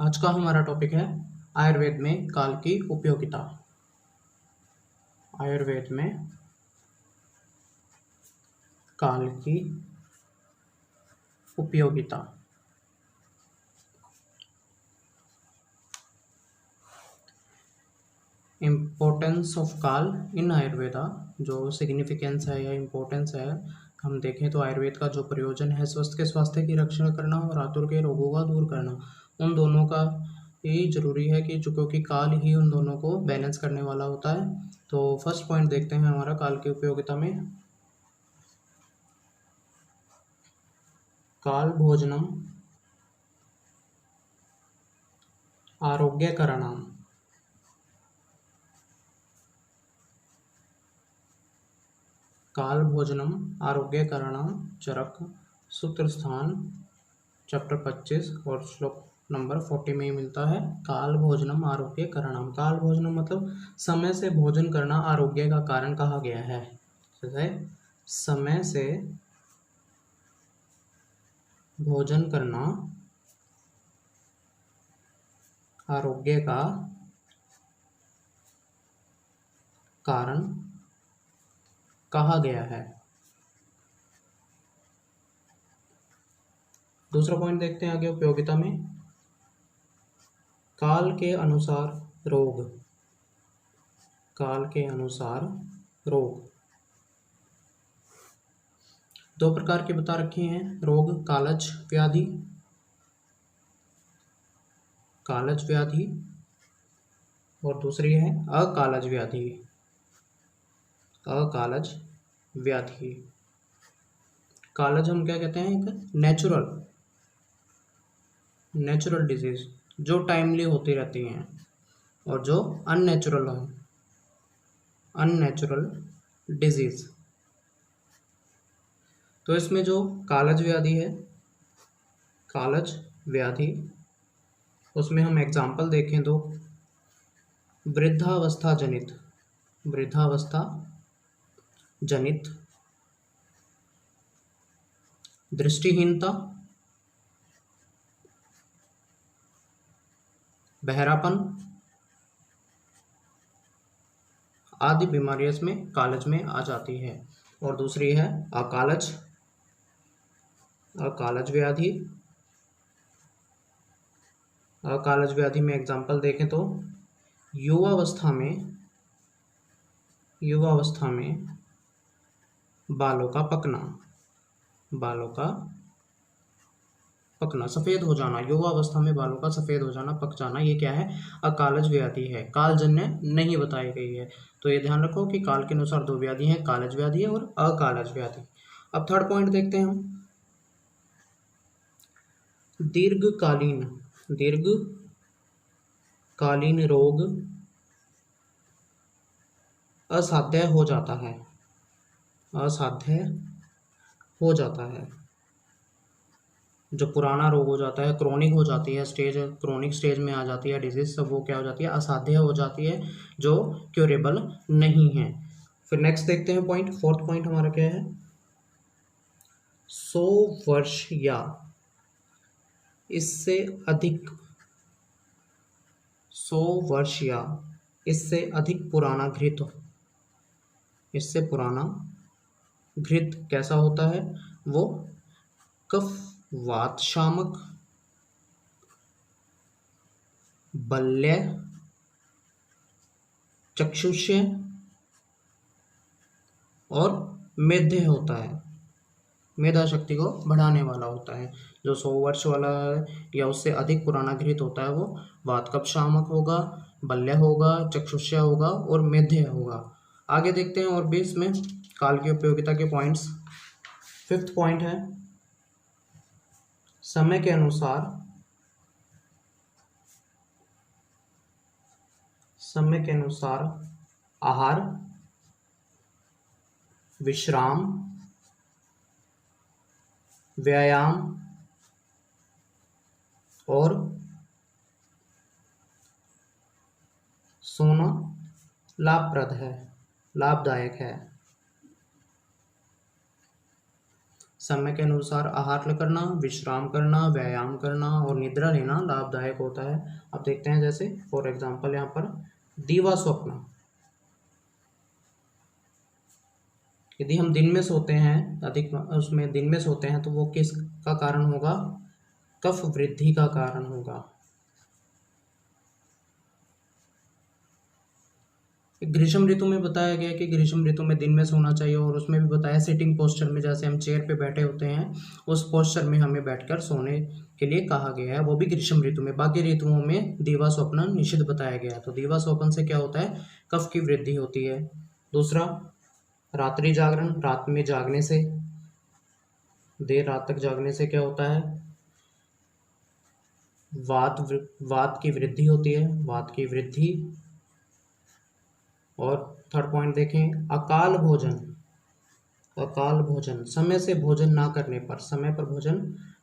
आज का हमारा टॉपिक है आयुर्वेद में काल की उपयोगिता। आयुर्वेद में काल की उपयोगिता। इम्पोर्टेंस ऑफ काल इन आयुर्वेदा, जो सिग्निफिकेंस है या इम्पोर्टेंस है, हम देखें तो आयुर्वेद का जो प्रयोजन है स्वस्थ के स्वास्थ्य की रक्षा करना और आतुर के रोगों का दूर करना, उन दोनों का ही जरूरी है कि क्योंकि काल ही उन दोनों को बैलेंस करने वाला होता है। तो फर्स्ट पॉइंट देखते हैं हमारा काल की उपयोगिता में। काल भोजनम आरोग्यकरणम। काल भोजनम आरोग्यकरणम चरक सूत्र स्थान चैप्टर 25 और श्लोक नंबर 40 में मिलता है। काल भोजनम आरोग्यकरणम। काल भोजनम मतलब समय से भोजन करना आरोग्य का कारण कहा गया है। जैसे समय से भोजन करना आरोग्य का कारण कहा गया है। दूसरा पॉइंट देखते हैं आगे उपयोगिता में। काल के अनुसार रोग। काल के अनुसार रोग दो प्रकार के बता रखे हैं रोग। कालज व्याधि, कालज व्याधि, और दूसरी है अकालज व्याधि। अकालज व्याधि। कालज हम क्या कहते हैं? एक नेचुरल डिजीज जो टाइमली होती रहती हैं, और जो अननेचुरल डिजीज। तो इसमें जो कालज व्याधि है, कालज व्याधि, उसमें हम एग्जाम्पल देखें तो वृद्धावस्था जनित दृष्टिहीनता, बहरापन आदि बीमारियां इसमें कालज में आ जाती है। और दूसरी है अकालज व्याधि। अकालज व्याधि में एग्जाम्पल देखें तो युवावस्था में बालों का पकना, सफेद हो जाना। युवावस्था में बालों का सफेद हो जाना, पक जाना, ये क्या है? अकालज व्याधि है। कालजन्य नहीं बताई गई है। तो ये ध्यान रखो कि काल के अनुसार दो व्याधि हैं, कालज व्याधि और अकालज व्याधि। अब थर्ड पॉइंट देखते हैं हम। दीर्घकालीन रोग असाध्य हो जाता है। जो पुराना रोग हो जाता है, क्रोनिक हो जाती है, क्रोनिक स्टेज में आ जाती है डिजीज, सब वो क्या हो जाती है? असाध्य हो जाती है, जो क्यूरेबल नहीं है। फिर नेक्स्ट देखते हैं पॉइंट। फोर्थ पॉइंट हमारा क्या है? 100 वर्ष या इससे अधिक 100 वर्ष या इससे अधिक पुराना घृत। इससे पुराना घृत कैसा होता है? वो कफ वात शामक, बल्य, चक्षुष्य और मेध्य होता है। मेधा शक्ति को बढ़ाने वाला होता है। जो 100 वर्ष वाला है या उससे अधिक पुराना घृत होता है, वो वात कफ शामक होगा, बल्य होगा, चक्षुष्य होगा और मेध्य होगा। आगे देखते हैं और भी इसमें काल की उपयोगिता के पॉइंट्स। फिफ्थ पॉइंट है समय के अनुसार आहार, विश्राम, व्यायाम और सोना लाभदायक है। समय के अनुसार आहार करना, विश्राम करना, व्यायाम करना और निद्रा लेना लाभदायक होता है। अब देखते हैं, जैसे फॉर एग्जांपल यहाँ पर दीवा स्वप्न। यदि हम दिन में सोते हैं, अधिक उसमें दिन में सोते हैं, तो वो किस का कारण होगा? कफ वृद्धि का कारण होगा। ग्रीष्म ऋतु में बताया गया कि ग्रीष्म ऋतु में दिन में सोना चाहिए, और उसमें भी बताया सिटिंग पोस्चर में, जैसे हम चेयर पे बैठे होते हैं उस पोस्चर में हमें बैठकर सोने के लिए कहा गया है, वो भी ग्रीष्म ऋतु में। बाकी ऋतुओं में दीवा स्वप्न निषिद्ध बताया गया है। तो दीवा स्वप्न से क्या होता है? कफ की वृद्धि होती है। दूसरा, रात्रि जागरण। रात में जागने से, देर रात तक जागने से क्या होता है? वात की वृद्धि होती है, वात की वृद्धि। और थर्ड पॉइंट देखें, अकाल भोजन। अकाल भोजन, समय से भोजन ना करने पर, समय पर भोजन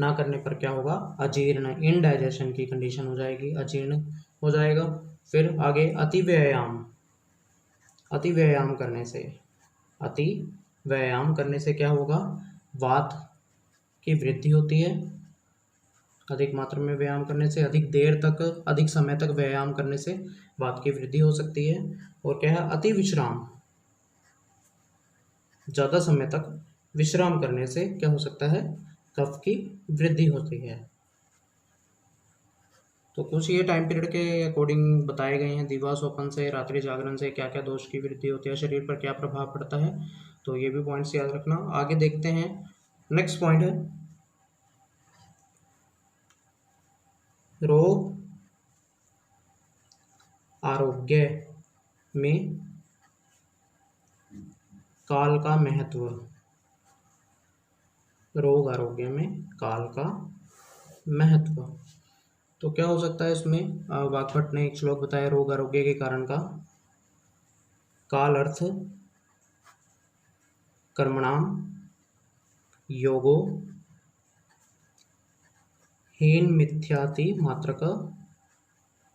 ना करने पर क्या होगा? अजीर्ण, इनडाइजेशन की कंडीशन हो जाएगी, अजीर्ण हो जाएगा। फिर आगे अति व्यायाम। अति व्यायाम करने से, अति व्यायाम करने से क्या होगा? वात की वृद्धि होती है। अधिक मात्रा में व्यायाम करने से, अधिक देर तक, अधिक समय तक व्यायाम करने से वात की वृद्धि हो सकती है। और क्या है? अति विश्राम। ज़्यादा समय तक विश्राम करने से क्या हो सकता है? कफ की वृद्धि होती है। तो कुछ ये टाइम पीरियड के अकॉर्डिंग बताए गए हैं। दीवा स्वप्न से, रात्रि जागरण से क्या क्या दोष की वृद्धि होती है, शरीर पर क्या प्रभाव पड़ता है, तो ये भी पॉइंट्स याद रखना। आगे देखते हैं, नेक्स्ट पॉइंट है रोग आरोग्य में काल का महत्व। रोग आरोग्य में काल का महत्व। तो क्या हो सकता है इसमें? वाग्भट ने एक श्लोक बताया रोग आरोग्य के कारण का। काल अर्थ कर्मणाम योगो हीन मिथ्याति मात्रक,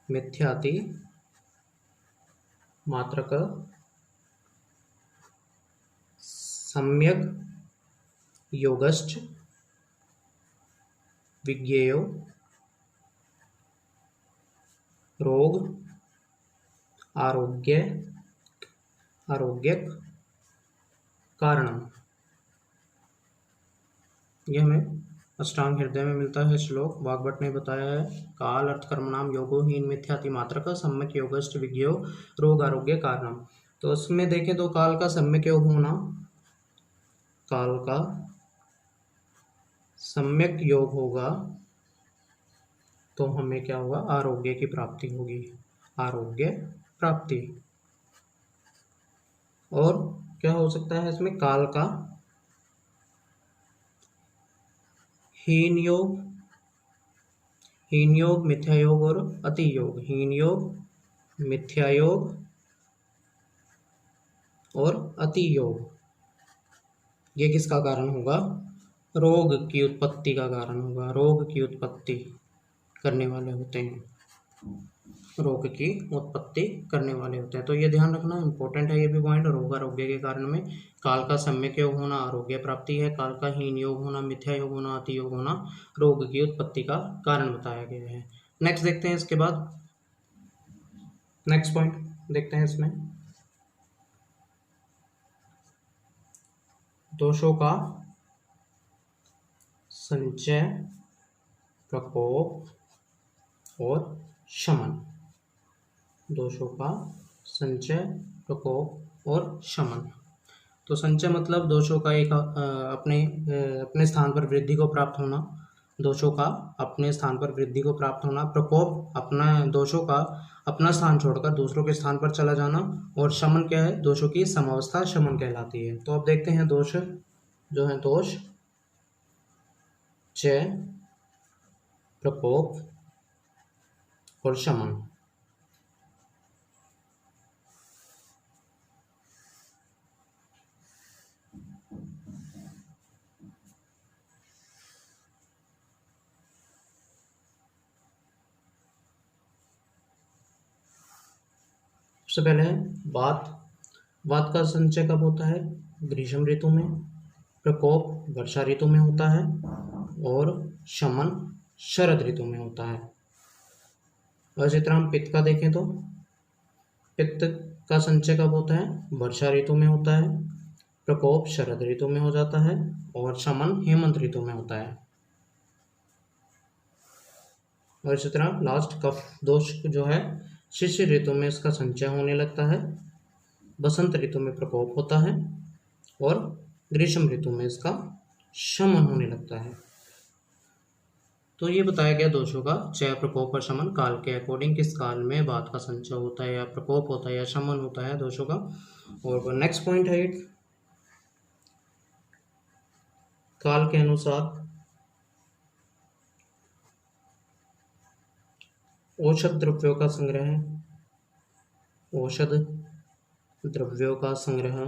मिथ्याति मात्रक सम्यक योगश्च विज्ञेयो रोग आरोग्यक कारणम। यह हमें अष्टांग हृदय में मिलता है श्लोक। वाग्भट ने बताया है, काल अर्थ कर्मणाम योगो हीन मिथ्याति मात्रक सम्यक योगश्च विज्ञेयो रोग आरोग्य कारणम। तो उसमें देखें तो काल का सम्यक योग होना, काल का सम्यक योग होगा तो हमें क्या होगा? आरोग्य की प्राप्ति होगी, आरोग्य प्राप्ति। और क्या हो सकता है इसमें? काल का हीन योग, हीन योग, मिथ्या योग और अति योग। हीन योग, मिथ्या योग और अति योग, ये किसका कारण होगा? रोग की उत्पत्ति का कारण होगा। रोग की उत्पत्ति करने वाले होते हैं, रोग की उत्पत्ति करने वाले होते हैं। तो ये ध्यान रखना, इंपॉर्टेंट है ये भी पॉइंट। रोग आरोग्य के कारण में काल का सम्यक योग होना आरोग्य प्राप्ति है, काल का हीन योग होना, मिथ्या योग होना, अति योग होना रोग की उत्पत्ति का कारण बताया गया है। नेक्स्ट देखते हैं, इसके बाद नेक्स्ट पॉइंट देखते हैं इसमें, दोषों का संचय, प्रकोप और शमन। दोषों का संचय, प्रकोप और शमन। तो संचय मतलब दोषों का एक अपने स्थान पर वृद्धि को प्राप्त होना, दोषों का अपने स्थान पर वृद्धि को प्राप्त होना। प्रकोप, अपना दोषों का अपना स्थान छोड़कर दूसरों के स्थान पर चला जाना। और शमन क्या है? दोषों की समावस्था शमन कहलाती है। तो अब देखते हैं दोष जो है, दोष, चय, प्रकोप और शमन। सबसे पहले है वात। वात का संचय कब होता है? ग्रीष्म ऋतु में। प्रकोप वर्षा ऋतु में होता है और शमन शरद ऋतु में होता है। और इसी तरह हम पित्त का देखें तो पित्त का संचय कब होता है? वर्षा ऋतु में होता है, प्रकोप शरद ऋतु में हो जाता है और शमन हेमंत ऋतु में होता है। और इसी तरह लास्ट कफ दोष जो है शिशिर ऋतु में इसका संचय होने लगता है, बसंत ऋतु में प्रकोप होता है और ग्रीष्म ऋतु में इसका शमन होने लगता है। तो ये बताया गया दोषों का क्षय, प्रकोप और शमन काल के अकॉर्डिंग किस काल में बात का संचय होता है या प्रकोप होता है या शमन होता है दोषों का। और नेक्स्ट पॉइंट है एक काल के अनुसार औषध द्रव्यों का संग्रह, औषध द्रव्यों का संग्रह,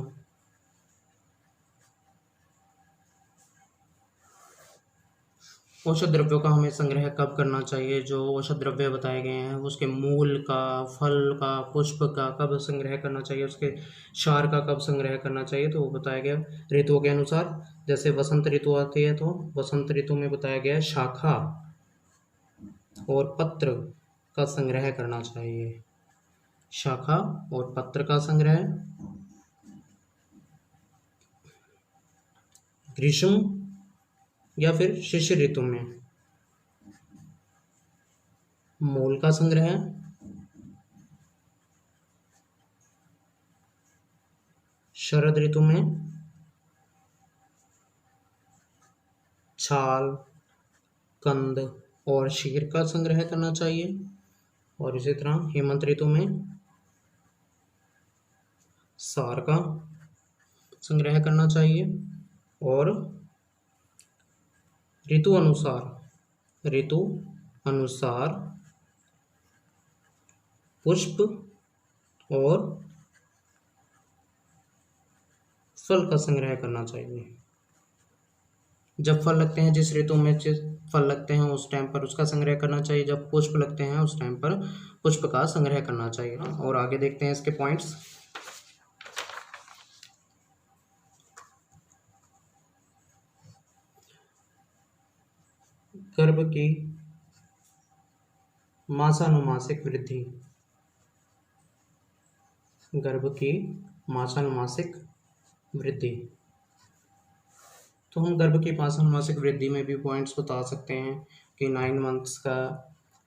औषध द्रव्यों का हमें संग्रह कब करना चाहिए? जो औषध द्रव्य बताए गए हैं उसके मूल का, फल का, पुष्प का कब संग्रह करना चाहिए, उसके क्षार का कब संग्रह करना चाहिए, तो वो बताया गया ऋतुओं के अनुसार। जैसे वसंत ऋतु आती है तो वसंत ऋतु में बताया गया शाखा और पत्र का संग्रह करना चाहिए, शाखा और पत्र का संग्रह। ग्रीष्म या फिर शिशिर ऋतु में मूल का संग्रह, शरद ऋतु में छाल, कंद और शीर का संग्रह करना चाहिए। और इसी तरह हेमंत ऋतु में सार का संग्रह करना चाहिए। और ऋतु अनुसार पुष्प और फल का संग्रह करना चाहिए। जब फल लगते हैं, जिस ऋतु में जिस फल लगते हैं उस टाइम पर उसका संग्रह करना चाहिए, जब पुष्प लगते हैं उस टाइम पर पुष्प का संग्रह करना चाहिए। और आगे देखते हैं इसके पॉइंट्स। गर्भ की मासानुमासिक वृद्धि, गर्भ की मासानुमासिक वृद्धि। तो हम गर्भ की मासानुमासिक वृद्धि में भी पॉइंट्स बता सकते हैं कि 9 मंथ्स का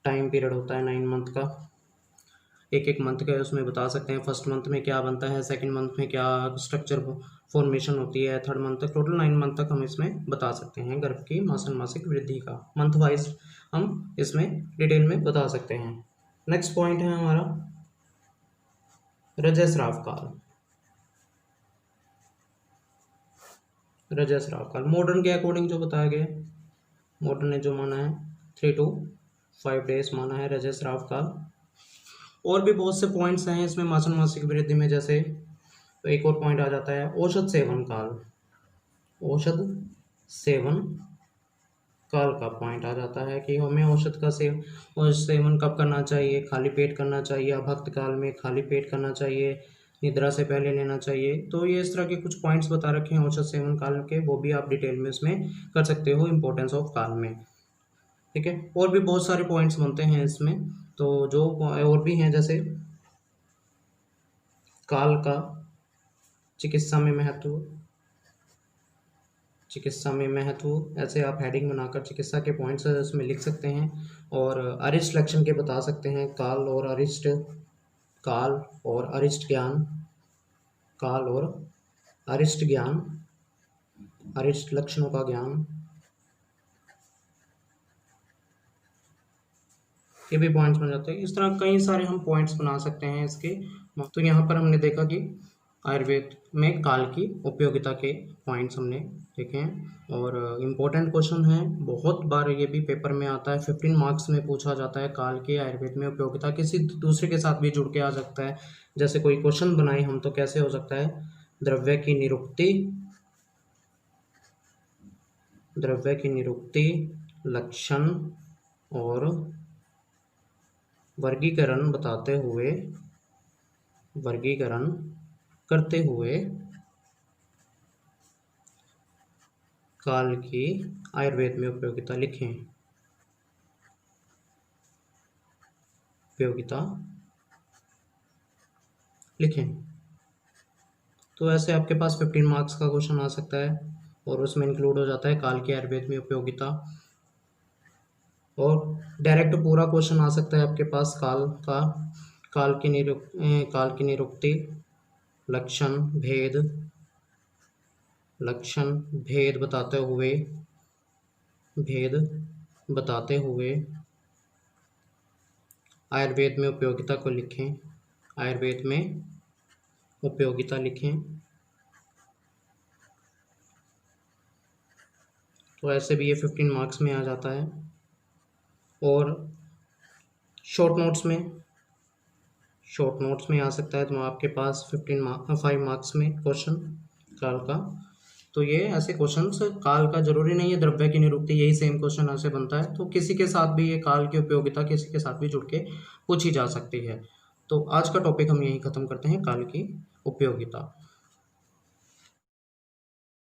टाइम पीरियड होता है, 9 मंथ का, एक एक मंथ का उसमें बता सकते हैं। फर्स्ट मंथ में क्या बनता है, सेकंड मंथ में क्या स्ट्रक्चर फॉर्मेशन होती है, थर्ड मंथ तक, टोटल 9 मंथ तक हम इसमें बता सकते हैं गर्भ की मासानुमासिक वृद्धि का। मंथ वाइज हम इसमें डिटेल में बता सकते हैं। नेक्स्ट पॉइंट है हमारा रजस्राव काल। रजस्राव काल मॉडर्न के अकॉर्डिंग जो बताया गया, मॉडर्न ने जो माना है 3 to 5 डेज माना है रजस्राव काल। और भी बहुत से पॉइंट्स हैं इसमें मासानुमासिक वृद्धि में, जैसे तो एक और पॉइंट आ जाता है औषध सेवन काल। औषध सेवन काल का पॉइंट आ जाता है कि हमें औषध सेवन कब करना चाहिए, खाली पेट करना चाहिए, अभक्त काल में खाली पेट करना चाहिए, निद्रा से पहले लेना चाहिए। तो ये इस तरह के कुछ पॉइंट्स बता रखे हैं औषध सेवन काल के, वो भी आप डिटेल में इसमें कर सकते हो इम्पोर्टेंस ऑफ काल में। ठीक है, और भी बहुत सारे पॉइंट्स बनते हैं इसमें, तो जो और भी हैं जैसे काल का चिकित्सा में महत्व, ऐसे आप हेडिंग बनाकर चिकित्सा के पॉइंट्स इसमें लिख सकते हैं। और अरिष्ट लक्षण के बता सकते हैं, काल और अरिष्ट ज्ञान, अरिष्ट लक्षणों का ज्ञान, ये भी पॉइंट्स बन जाते हैं। इस तरह कई सारे हम पॉइंट्स बना सकते हैं इसके। तो यहाँ पर हमने देखा कि आयुर्वेद में काल की उपयोगिता के पॉइंट्स हमने देखे हैं। और इम्पोर्टेंट क्वेश्चन है, बहुत बार ये भी पेपर में आता है, 15 मार्क्स में पूछा जाता है काल की आयुर्वेद में उपयोगिता, किसी दूसरे के साथ भी जुड़ के आ सकता है। जैसे कोई क्वेश्चन बनाए हम तो कैसे हो सकता है, द्रव्य की निरुक्ति, लक्षण और वर्गीकरण करते हुए काल की आयुर्वेद में उपयोगिता लिखें। उपयोगिता लिखें। तो ऐसे आपके पास 15 मार्क्स का क्वेश्चन आ सकता है और उसमें इंक्लूड हो जाता है काल की आयुर्वेद में उपयोगिता। और डायरेक्ट पूरा क्वेश्चन आ सकता है आपके पास काल का, काल की निरुक्ति, लक्षण भेद बताते हुए आयुर्वेद में उपयोगिता को लिखें। आयुर्वेद में उपयोगिता लिखें। तो ऐसे भी ये 15 मार्क्स में आ जाता है। और शॉर्ट नोट्स में आ सकता है, तो आपके पास 5 मार्क्स में क्वेश्चन काल का। तो ये ऐसे क्वेश्चंस काल का जरूरी नहीं है द्रव्य की निरुक्ति यही सेम क्वेश्चन ऐसे बनता है, तो किसी के साथ भी ये काल की उपयोगिता किसी के साथ भी जुड़ के पूछी जा सकती है। तो आज का टॉपिक हम यहीं ख़त्म करते हैं, काल की उपयोगिता।